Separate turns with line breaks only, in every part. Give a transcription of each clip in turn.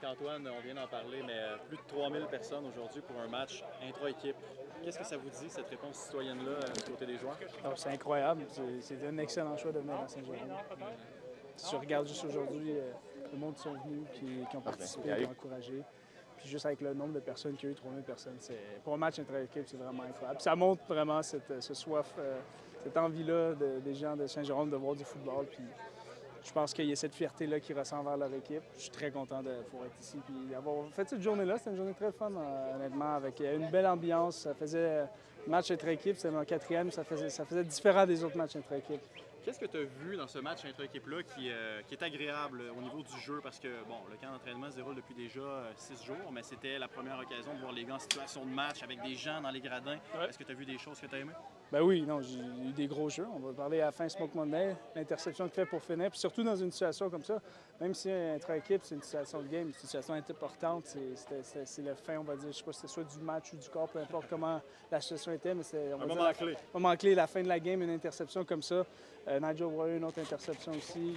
Marc-Antoine, on vient d'en parler, mais plus de 3000 personnes aujourd'hui pour un match intra-équipe. Qu'est-ce que ça vous dit, cette réponse citoyenne-là, du côté des joueurs?
C'est incroyable. C'est un excellent choix de venir à Saint-Jérôme. Si je regarde juste aujourd'hui, le monde qui sont venus, qui ont participé, qui ont encouragé. Puis juste avec le nombre de personnes qu'il y a eu, 3000 personnes, pour un match intra-équipe, c'est vraiment incroyable. Puis ça montre vraiment ce soif, cette envie-là des gens de Saint-Jérôme de voir du football. Puis je pense qu'il y a cette fierté-là qui ressent vers leur équipe. Je suis très content de pouvoir être ici et d'avoir fait cette journée-là. C'était une journée très fun, honnêtement, avec une belle ambiance. Ça faisait match intra-équipe, c'était mon quatrième, ça faisait différent des autres matchs intra-équipe.
Qu'est-ce que tu as vu dans ce match intra-équipe-là qui est agréable au niveau du jeu? Parce que, bon, le camp d'entraînement se déroule depuis déjà 6 jours, mais c'était la première occasion de voir les gars en situation de match avec des gens dans les gradins. Ouais. Est-ce que tu as vu des choses que tu as aimées?
Ben oui, non, j'ai eu des gros jeux. On va parler à la fin Smoke Monday, l'interception qu'il fait pour finir. Puis surtout dans une situation comme ça, même si intra-équipe, c'est une situation de game, c'est une situation importante. C'est la fin, on va dire, je sais pas si c'était soit du match ou du corps, peu importe comment la situation était, mais c'est un
moment clé.
Moment clé, la fin de la game, une interception comme ça. Nigel Warrior, une autre interception aussi.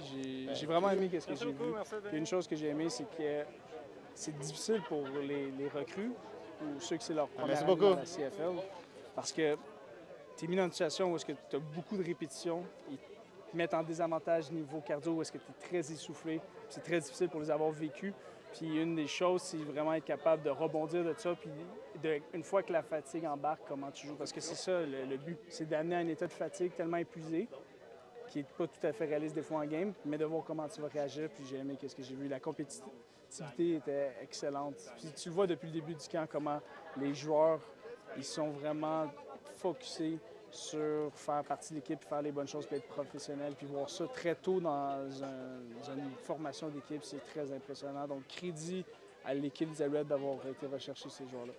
J'ai vraiment aimé ce que j'ai vu. Puis une chose que j'ai aimé, c'est que c'est difficile pour les recrues ou ceux qui c'est leur première année dans la CFL. Parce que tu es mis dans une situation où est-ce que tu as beaucoup de répétitions, ils te mettent en désavantage niveau cardio, où est-ce que tu es très essoufflé. C'est très difficile pour les avoir vécus. Puis une des choses, c'est vraiment être capable de rebondir de ça. Puis une fois que la fatigue embarque, comment tu joues. Parce que c'est ça le but, c'est d'amener à un état de fatigue tellement épuisé, qui n'est pas tout à fait réaliste des fois en game, mais de voir comment tu vas réagir. Puis j'ai aimé ce que j'ai vu. La compétitivité était excellente. Puis tu le vois depuis le début du camp, comment les joueurs, ils sont vraiment focusés sur faire partie de l'équipe, faire les bonnes choses, puis être professionnel. Puis voir ça très tôt dans une formation d'équipe, c'est très impressionnant. Donc, crédit à l'équipe des Alouettes d'avoir été rechercher ces joueurs-là.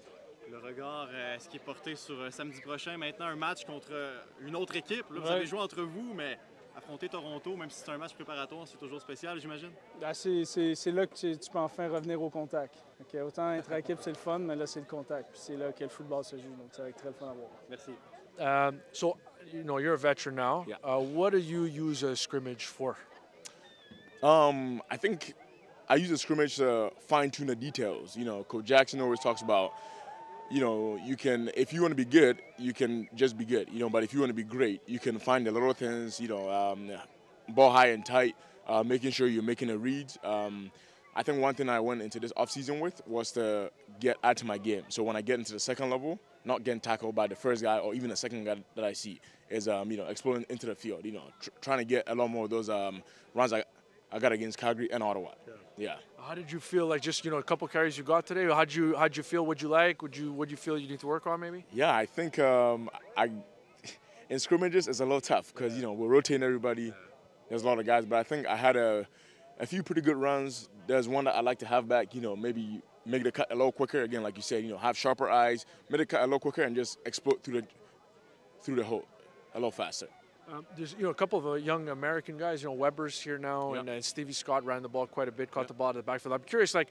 Le regard, est-ce qui est porté sur samedi prochain? Maintenant, un match contre une autre équipe. Là, vous avez joué entre vous, mais affronter Toronto, même si c'est un match préparatoire, c'est toujours spécial, j'imagine?
C'est là que tu peux enfin revenir au contact. Okay? Autant intra-équipe, c'est le fun, mais là, c'est le contact. Puis c'est là que le football se joue. Donc, ça va être très le fun à voir.
Merci.
So, you're a veteran now.
Yeah.
What do you use a scrimmage for?
I think I use a scrimmage to fine-tune the details. You know, Coach Jackson always talks about, you know, if you want to be good, you can just be good, you know, but if you want to be great, you can find the little things, you know, ball high and tight, making sure you're making the reads. I think one thing I went into this offseason with was to add to my game. So when I get into the second level, not getting tackled by the first guy or even the second guy that I see, is, you know, exploding into the field, you know, trying to get a lot more of those runs I got against Calgary and Ottawa. Yeah.
How did you feel? Like just a couple carries you got today. How'd you feel? What'd you like? What you feel you need to work on maybe?
Yeah, I think in scrimmages it's a little tough because you know we're rotating everybody. There's a lot of guys, but I think I had a few pretty good runs. There's one that I like to have back. You know, maybe make the cut a little quicker. Again, like you said, you know, have sharper eyes, make the cut a little quicker, and just explode through the hole a little faster.
There's a couple of young American guys. You know, Weber's here now, and Stevie Scott ran the ball quite a bit, caught the ball at the backfield. I'm curious, like,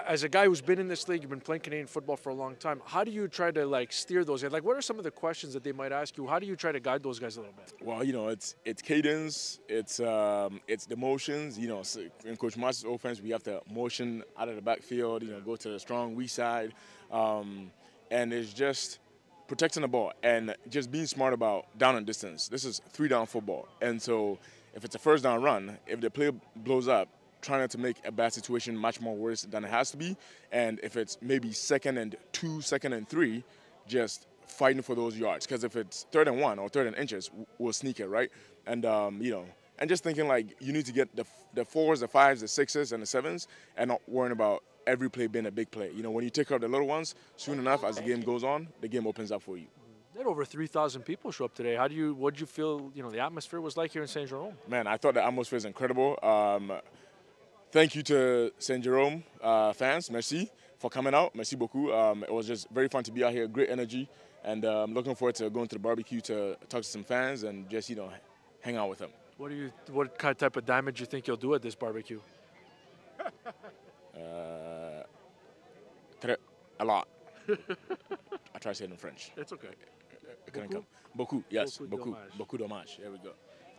as a guy who's been in this league, you've been playing Canadian football for a long time. How do you try to like steer those guys? Like, what are some of the questions that they might ask you? How do you try to guide those guys a little bit?
Well, you know, it's cadence, it's the motions. You know, so in Coach Marsh's offense, we have to motion out of the backfield. You know, go to the strong weak side, and it's just protecting the ball and just being smart about down and distance. This is 3-down football. And so if it's a first down run, if the play blows up, trying not to make a bad situation much more worse than it has to be. And if it's maybe 2nd and 2, 2nd and 3, just fighting for those yards. Because if it's 3rd and 1 or 3rd and inches, we'll sneak it, right? And, you know, and just thinking like you need to get the 4s, the 5s, the 6s, and the 7s and not worrying about every play being a big play. You know, when you take out the little ones, soon enough, as the game goes on, the game opens up for you.
They had over 3,000 people show up today. What did you feel, you know, the atmosphere was like here in Saint Jerome?
Man, I thought the atmosphere is incredible. Thank you to Saint Jerome fans. Merci for coming out. Merci beaucoup. It was just very fun to be out here, great energy. And I'm looking forward to going to the barbecue to talk to some fans and just, you know, hang out with them.
What kind of type of damage do you think you'll do at this barbecue?
A lot. I try to say it in French.
It's okay.
Beaucoup? Yes.
Beaucoup
Beaucoup dommage. There we go.